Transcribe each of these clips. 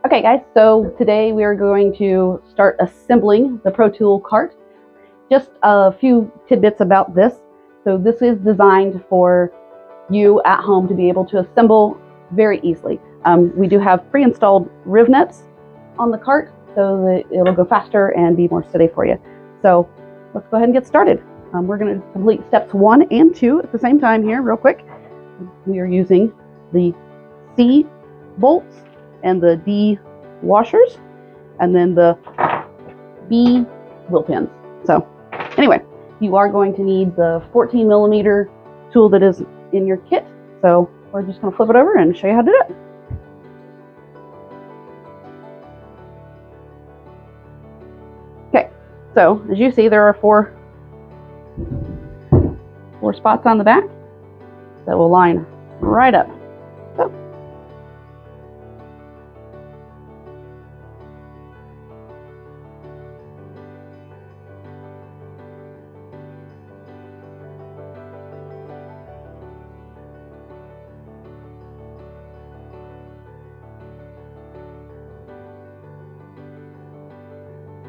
Okay guys, so today we are going to start assembling the Protool cart. Just a few tidbits about this. So this is designed for you at home to be able to assemble very easily. We do have pre-installed rivnets on the cart so that it'll go faster and be more steady for you. So let's go ahead and get started. We're going to complete steps 1 and 2 at the same time here real quick. We are using the C bolts and the D washers, and then the B wheel pins. So anyway, you are going to need the 14mm tool that is in your kit. So we're just going to flip it over and show you how to do it. Okay, so as you see, there are four spots on the back that will line right up.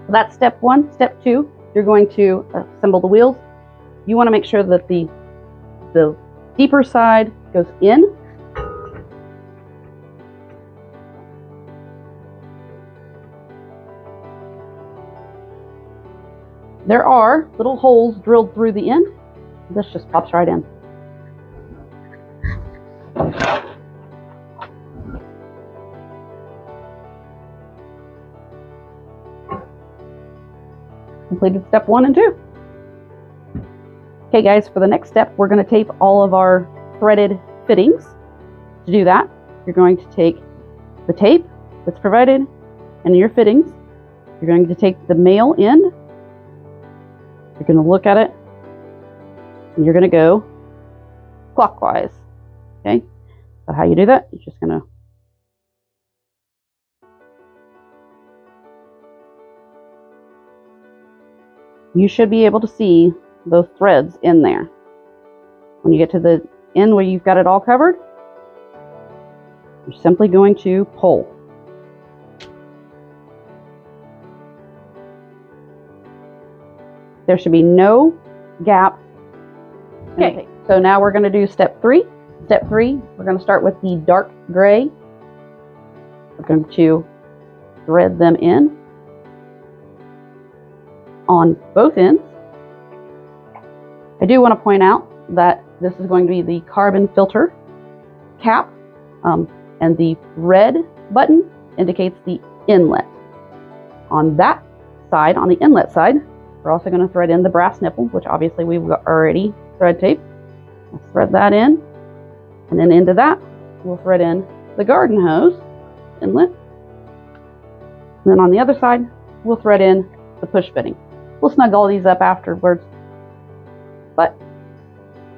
So that's step 1. Step 2, you're going to assemble the wheels. You want to make sure that the deeper side goes in. There are little holes drilled through the end. This just pops right in. Completed step 1 and 2. Okay guys, for the next step, we're going to tape all of our threaded fittings. To do that, you're going to take the tape that's provided and your fittings. You're going to take the male end. You're going to look at it and you're going to go clockwise. Okay, so how you do that, you're just going to you should be able to see those threads in there. When you get to the end where you've got it all covered, you're simply going to pull. There should be no gap. Okay, so now we're going to do step 3. Step 3, we're going to start with the dark gray. We're going to thread them in on both ends. I do want to point out that this is going to be the carbon filter cap, and the red button indicates the inlet. On that side, on the inlet side, we're also going to thread in the brass nipple, which obviously we've already thread taped. Let's thread that in, and then into that we'll thread in the garden hose inlet. And then on the other side we'll thread in the push fitting. We'll snug all these up afterwards, but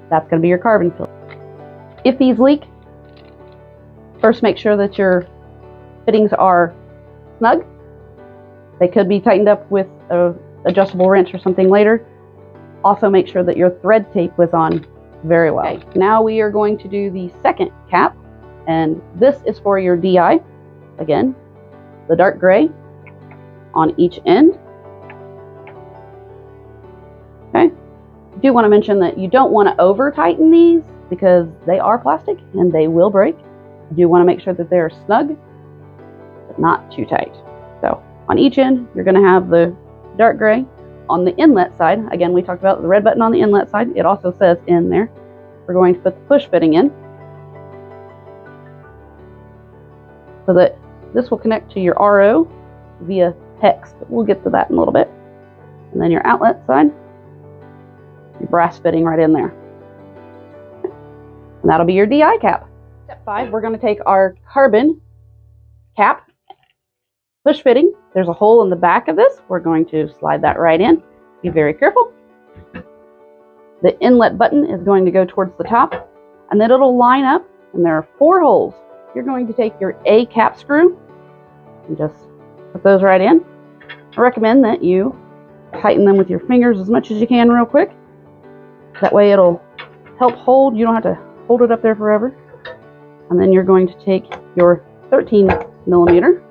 that's going to be your carbon filter. If these leak, first make sure that your fittings are snug. They could be tightened up with an adjustable wrench or something later. Also make sure that your thread tape was on very well. Okay, now we are going to do the second cap, and this is for your DI. Again, the dark gray on each end. Okay, I do want to mention that you don't want to over tighten these because they are plastic and they will break. You do want to make sure that they're snug, but not too tight. So on each end, you're going to have the dark gray. On the inlet side, again, we talked about the red button on the inlet side. It also says in there. We're going to put the push fitting in so that this will connect to your RO via hex, but we'll get to that in a little bit. And then your outlet side, your brass fitting right in there. And that'll be your DI cap. Step 5, we're going to take our carbon cap, push fitting. There's a hole in the back of this. We're going to slide that right in. Be very careful. The inlet button is going to go towards the top, and then it'll line up, and there are 4 holes. You're going to take your A cap screw and just put those right in. I recommend that you tighten them with your fingers as much as you can real quick. That way it'll help hold. You don't have to hold it up there forever. And then you're going to take your 13mm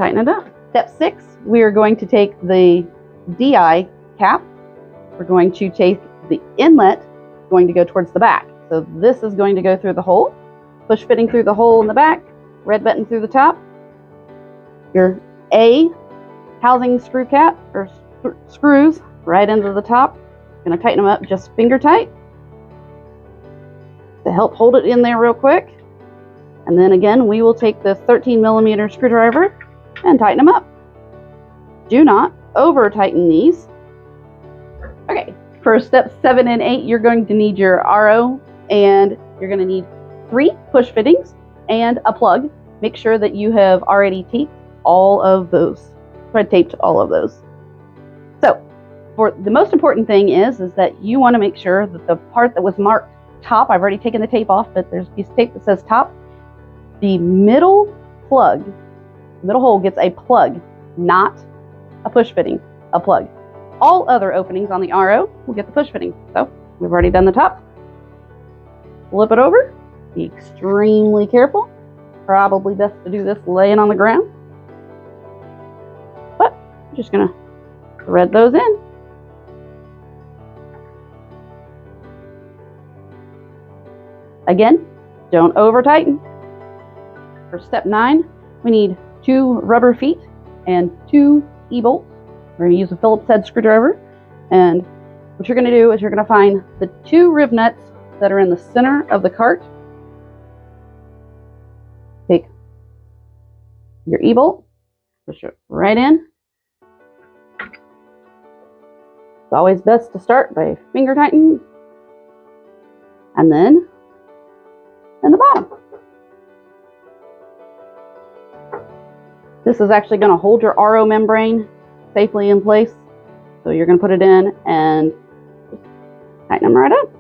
tighten it up. Step 6, we are going to take the DI cap. We're going to take the inlet, going to go towards the back. So this is going to go through the hole, push fitting through the hole in the back, red button through the top. Your A housing screw cap or screws right into the top. Going to tighten them up just finger tight to help hold it in there real quick. And then again, we will take the 13mm screwdriver and tighten them up. Do not over tighten these. Okay, for step 7 and 8, you're going to need your RO, and you're going to need 3 push fittings and a plug. Make sure that you have already taped all of those, thread taped all of those. So, for the most important thing is that you want to make sure that the part that was marked top, I've already taken the tape off, but there's a piece of tape that says top. The middle plug, the middle hole gets a plug, not a push fitting, a plug. All other openings on the RO will get the push fitting. So we've already done the top. Flip it over. Be extremely careful. Probably best to do this laying on the ground. But I'm just going to thread those in. Again, don't over tighten. For step 9, we need 2 rubber feet and 2 E-bolts. We're going to use a Phillips head screwdriver, and what you're going to do is you're going to find the 2 riv nuts that are in the center of the cart. Take your E-bolt, push it right in. It's always best to start by finger tightening, and then in the bottom. This is actually going to hold your RO membrane safely in place. So you're going to put it in and just tighten them right up.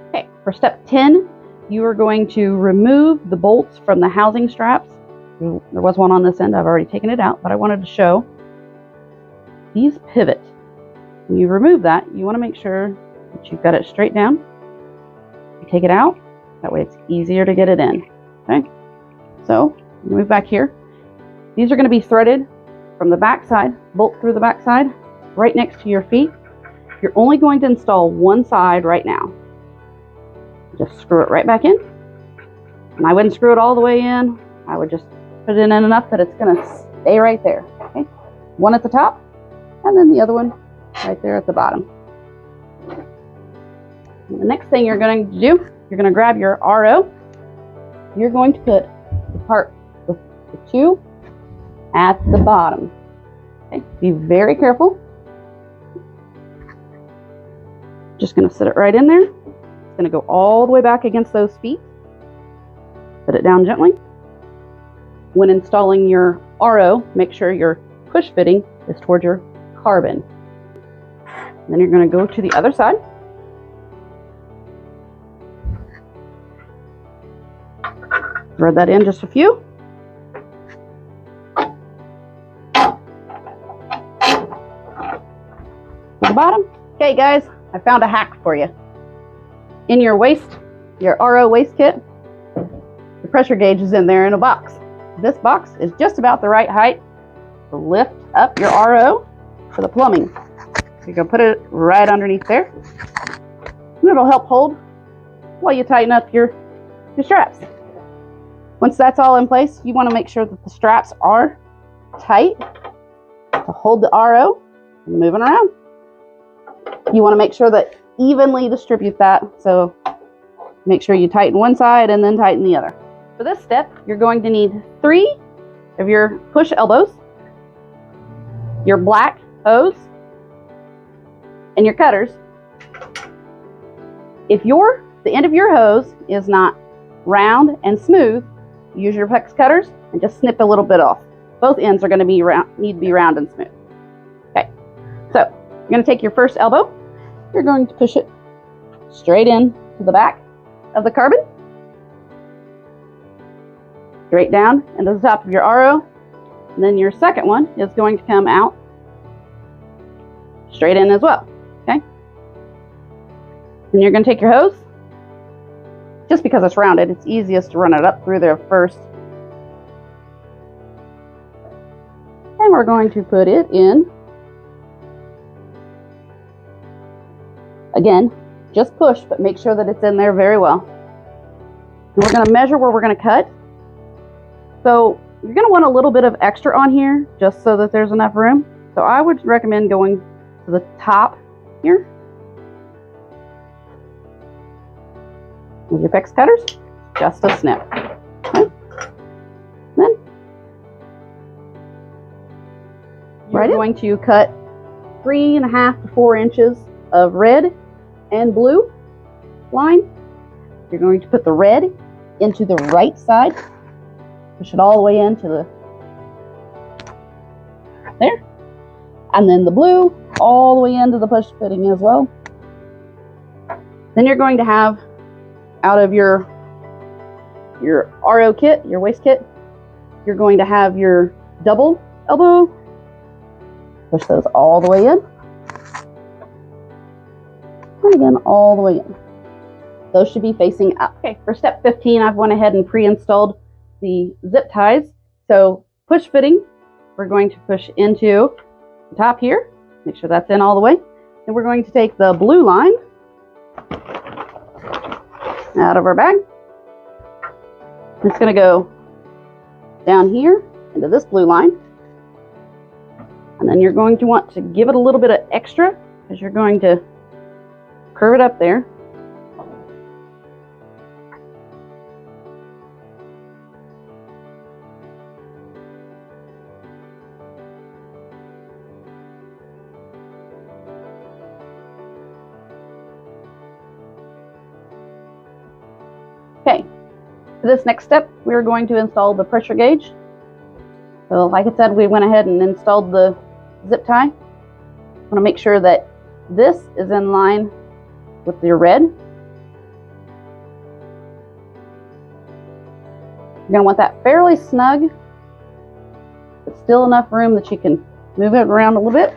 Okay, for step 10, you are going to remove the bolts from the housing straps. There was one on this end, I've already taken it out, but I wanted to show these pivot. When you remove that, you want to make sure that you've got it straight down. You take it out, that way it's easier to get it in. Okay, so move back here. These are going to be threaded from the back side, bolt through the back side, right next to your feet. You're only going to install one side right now. Just screw it right back in. And I wouldn't screw it all the way in. I would just put it in enough that it's going to stay right there. Okay? One at the top, and then the other one right there at the bottom. And the next thing you're going to do, you're going to grab your RO. You're going to put the part with the 2 at the bottom. Okay, be very careful. Just going to sit it right in there. It's going to go all the way back against those feet. Put it down gently. When installing your RO, make sure your push fitting is towards your carbon. And then you're going to go to the other side. Thread that in just a few. The bottom. Okay guys, I found a hack for you. In your RO waste kit, the pressure gauge is in there in a box. This box is just about the right height to lift up your RO for the plumbing. So you can put it right underneath there. And it'll help hold while you tighten up your straps. Once that's all in place, you want to make sure that the straps are tight to hold the RO and moving around. You want to make sure that evenly distribute that, so make sure you tighten one side and then tighten the other. For this step, you're going to need 3 of your push elbows, your black hose, and your cutters. If the end of your hose is not round and smooth, use your PEX cutters and just snip a little bit off. Both ends are going to need to be round and smooth. Okay, so you're going to take your first elbow. You're going to push it straight in to the back of the carbon, straight down into the top of your RO, and then your second one is going to come out straight in as well. Okay, and you're going to take your hose. Just because it's rounded, it's easiest to run it up through there first. And we're going to put it in. Again, just push, but make sure that it's in there very well. And we're going to measure where we're going to cut. So you're going to want a little bit of extra on here just so that there's enough room. So I would recommend going to the top here with your PEX cutters, just a snip. Okay. Then you're going to cut 3.5 to 4 inches of red and blue line. You're going to put the red into the right side, push it all the way into the there, and then the blue all the way into the push fitting as well. Then you're going to have, out of your RO kit, your waist kit, you're going to have your double elbow. Push those all the way in. And again, all the way in. Those should be facing up. Okay, for step 15, I've went ahead and pre-installed the zip ties. So push fitting, we're going to push into the top here. Make sure that's in all the way. And we're going to take the blue line out of our bag. It's going to go down here into this blue line. And then you're going to want to give it a little bit of extra because you're going to curve it up there. Okay, for this next step, we're going to install the pressure gauge. So like I said, we went ahead and installed the zip tie. I want to make sure that this is in line with your red. You're going to want that fairly snug, but still enough room that you can move it around a little bit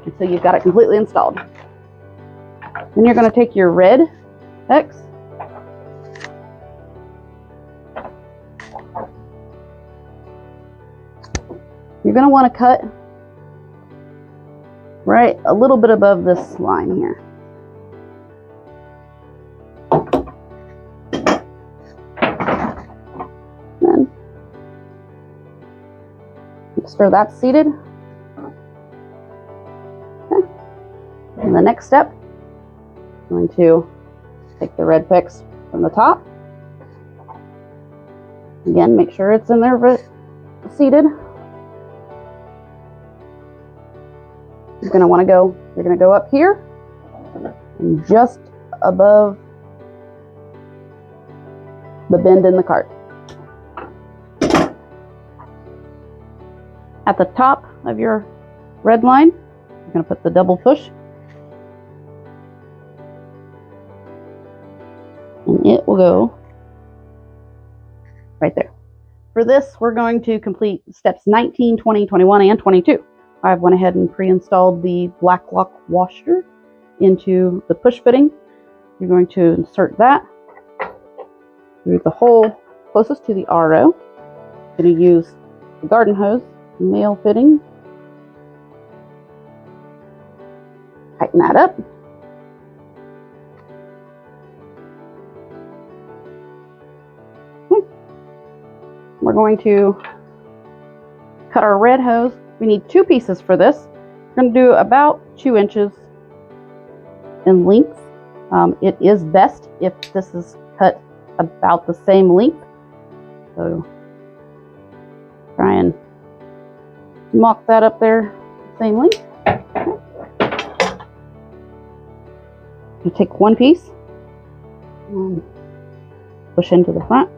until you've got it completely installed. Then you're going to take your red PEX, you're going to want to cut right a little bit above this line here. Then, make sure that's seated. Okay. And the next step, I'm going to take the red PEX from the top. Again, make sure it's in there seated. You're going to go up here and just above the bend in the cart. At the top of your red line, you're going to put the double push. And it will go right there. For this, we're going to complete steps 19, 20, 21, and 22. I've went ahead and pre-installed the black lock washer into the push fitting. You're going to insert that through the hole closest to the RO. I'm going to use the garden hose male fitting. Tighten that up. Okay. We're going to cut our red hose. We need 2 pieces for this. We're going to do about 2 inches in length. It is best if this is cut about the same length. So try and mock that up there, same length. You take 1 piece and push into the front.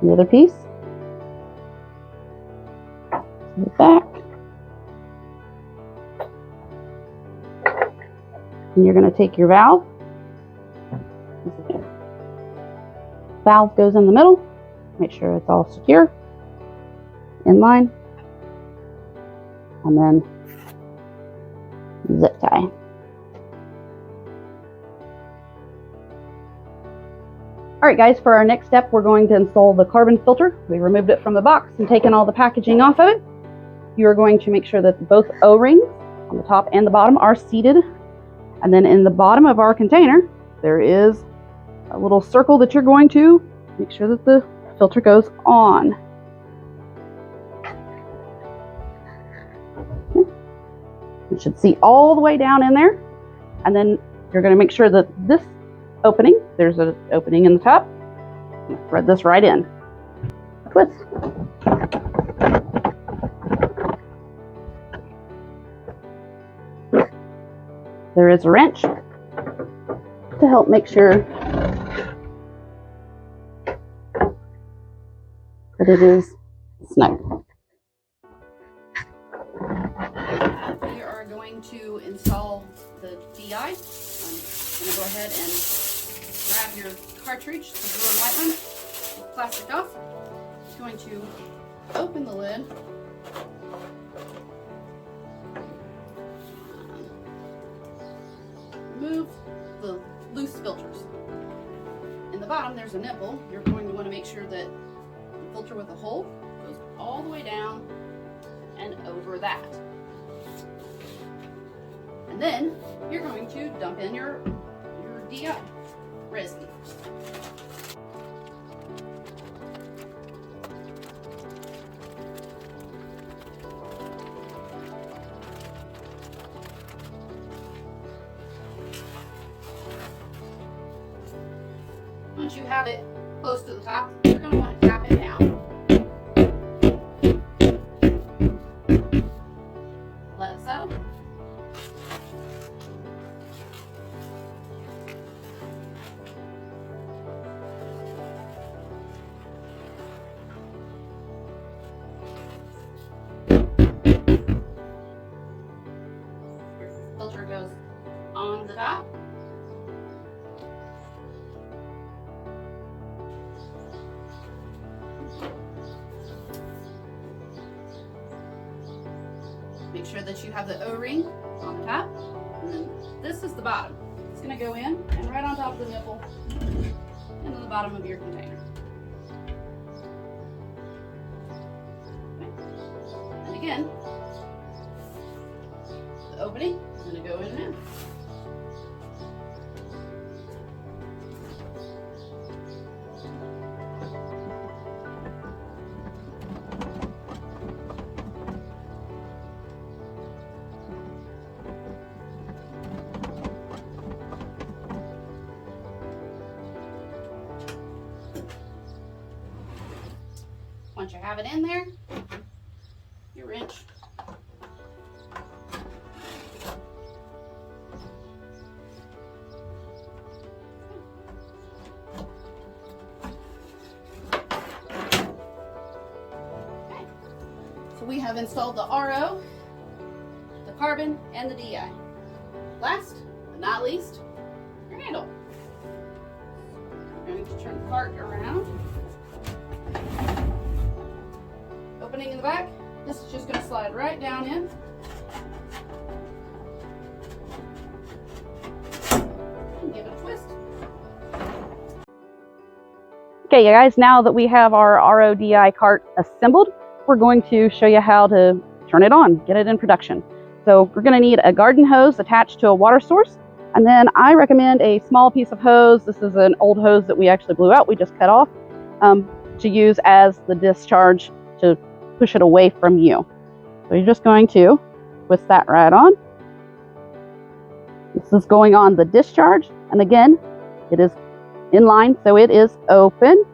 The other piece. The back, and you're going to take your valve. Valve goes in the middle. Make sure it's all secure, in line, and then zip tie. All right, guys, for our next step, we're going to install the carbon filter. We removed it from the box and taken all the packaging off of it. You are going to make sure that both O-rings on the top and the bottom are seated. And then in the bottom of our container, there is a little circle that you're going to make sure that the filter goes on. You should see all the way down in there. And then you're going to make sure that this opening, there's an opening in the top. Thread this right in. Twist. There is a wrench to help make sure that it is snug. We are going to install the DI. I'm going to go ahead and grab your cartridge, the blue and white one, plastic off. I'm going to open the lid. Remove the loose filters. In the bottom there's a nipple. You're going to want to make sure that the filter with a hole goes all the way down and over that. And then you're going to dump in your DI resin. Once you have it close to the top, you're going to want to tap it down. Let it settle. Your filter goes on the top. Make sure that you have the O-ring on the top, and then this is the bottom. It's going to go in and right on top of the nipple into the bottom of your container. Okay. And again, the opening is going to go in and out. Once you have it in there, your wrench. Okay. So we have installed the RO, the carbon, and the DI. Last but not least, your handle. I'm going to turn the cart around. Opening in the back, this is just going to slide right down in. And give it a twist. Okay, you guys, now that we have our RODI cart assembled, we're going to show you how to turn it on, get it in production. So we're going to need a garden hose attached to a water source, and then I recommend a small piece of hose. This is an old hose that we actually blew out, we just cut off, to use as the discharge to push it away from you. So you're just going to twist that right on. This is going on the discharge, and again, it is in line, so it is open.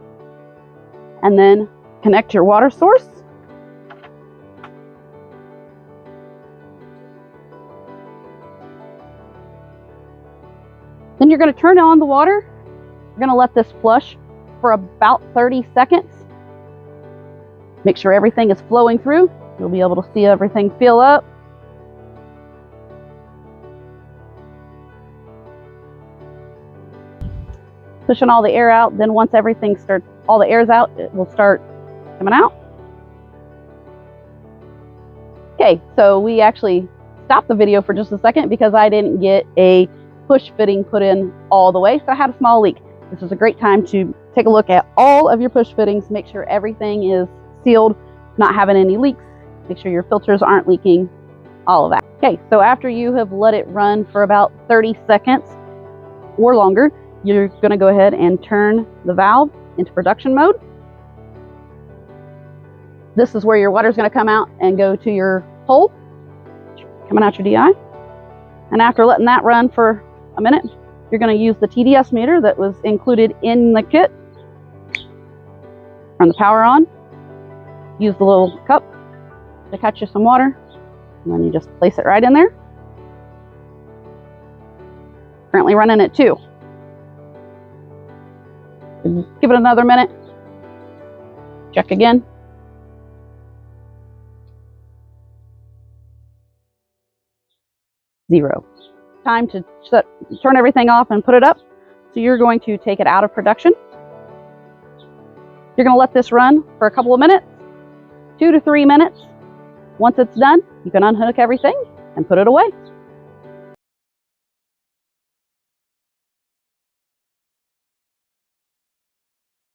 And then connect your water source. Then you're going to turn on the water. We're going to let this flush for about 30 seconds. Make sure everything is flowing through. You'll be able to see everything fill up. Pushing all the air out. Then once everything starts, all the air's out, it will start coming out. Okay, so we actually stopped the video for just a second because I didn't get a push fitting put in all the way, so I had a small leak. This is a great time to take a look at all of your push fittings, make sure everything is sealed, not having any leaks, make sure your filters aren't leaking, all of that. Okay, so after you have let it run for about 30 seconds or longer, you're gonna go ahead and turn the valve into production mode. This is where your water is gonna come out and go to your hole, coming out your DI. And after letting that run for a minute, you're gonna use the TDS meter that was included in the kit. Turn the power on, use the little cup to catch you some water, and then you just place it right in there. Currently running at 2. Give it another minute. Check again. Zero. Time to turn everything off and put it up. So you're going to take it out of production. You're going to let this run for a couple of minutes, 2 to 3 minutes. Once it's done, you can unhook everything and put it away.